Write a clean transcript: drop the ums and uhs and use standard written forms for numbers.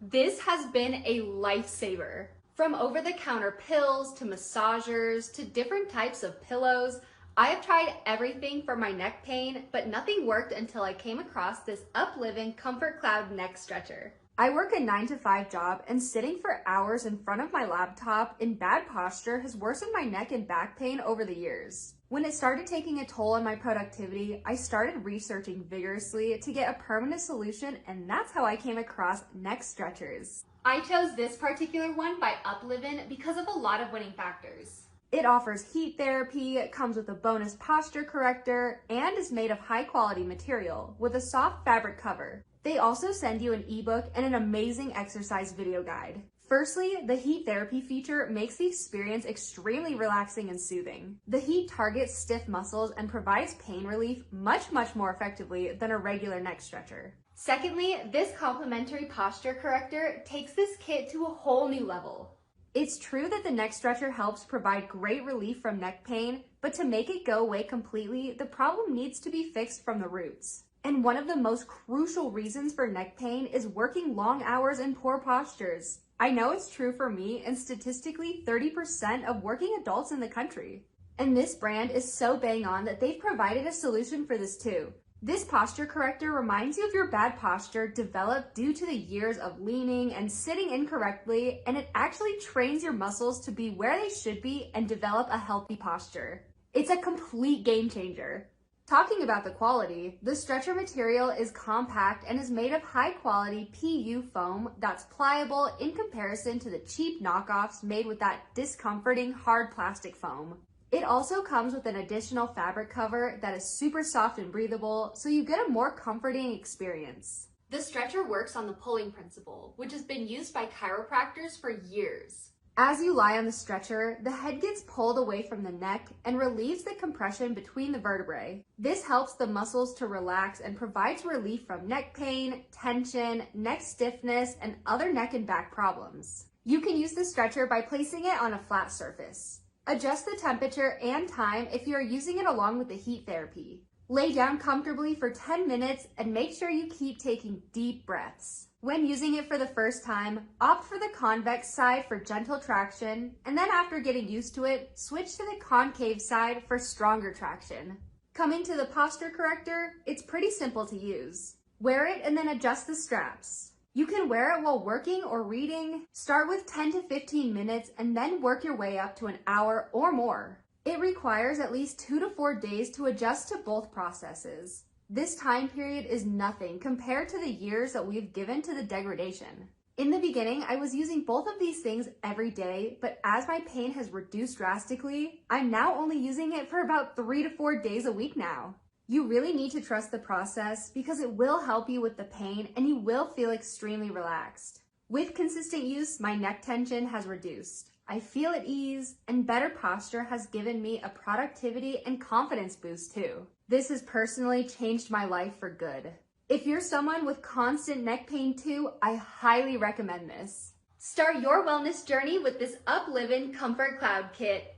This has been a lifesaver. From over-the-counter pills to massagers to different types of pillows, I have tried everything for my neck pain, but nothing worked until I came across this Upliving Comfort Cloud neck stretcher. I work a 9-to-5 job, and sitting for hours in front of my laptop in bad posture has worsened my neck and back pain over the years. When it started taking a toll on my productivity, I started researching vigorously to get a permanent solution, and that's how I came across neck stretchers. I chose this particular one by Upliving because of a lot of winning factors. It offers heat therapy, comes with a bonus posture corrector, and is made of high-quality material with a soft fabric cover. They also send you an ebook and an amazing exercise video guide. Firstly, the heat therapy feature makes the experience extremely relaxing and soothing. The heat targets stiff muscles and provides pain relief much more effectively than a regular neck stretcher. Secondly, this complimentary posture corrector takes this kit to a whole new level. It's true that the neck stretcher helps provide great relief from neck pain, but to make it go away completely, the problem needs to be fixed from the roots. And one of the most crucial reasons for neck pain is working long hours and poor postures. I know it's true for me and statistically 30% of working adults in the country. And this brand is so bang on that they've provided a solution for this too. This posture corrector reminds you of your bad posture developed due to the years of leaning and sitting incorrectly, and it actually trains your muscles to be where they should be and develop a healthy posture. It's a complete game changer. Talking about the quality, the stretcher material is compact and is made of high-quality PU foam that's pliable in comparison to the cheap knockoffs made with that discomforting hard plastic foam. It also comes with an additional fabric cover that is super soft and breathable, so you get a more comforting experience. The stretcher works on the pulling principle, which has been used by chiropractors for years. As you lie on the stretcher, the head gets pulled away from the neck and relieves the compression between the vertebrae. This helps the muscles to relax and provides relief from neck pain, tension, neck stiffness, and other neck and back problems. You can use the stretcher by placing it on a flat surface. Adjust the temperature and time if you are using it along with the heat therapy. Lay down comfortably for 10 minutes and make sure you keep taking deep breaths. When using it for the first time, opt for the convex side for gentle traction, and then after getting used to it, switch to the concave side for stronger traction. Coming to the posture corrector, it's pretty simple to use. Wear it and then adjust the straps. You can wear it while working or reading. Start with 10 to 15 minutes and then work your way up to an hour or more. It requires at least 2 to 4 days to adjust to both processes. This time period is nothing compared to the years that we've given to the degradation. In the beginning, I was using both of these things every day, but as my pain has reduced drastically, I'm now only using it for about 3 to 4 days a week now. You really need to trust the process because it will help you with the pain and you will feel extremely relaxed. With consistent use, my neck tension has reduced. I feel at ease, and better posture has given me a productivity and confidence boost too. This has personally changed my life for good. If you're someone with constant neck pain too, I highly recommend this. Start your wellness journey with this Upliving Comfort Cloud Kit.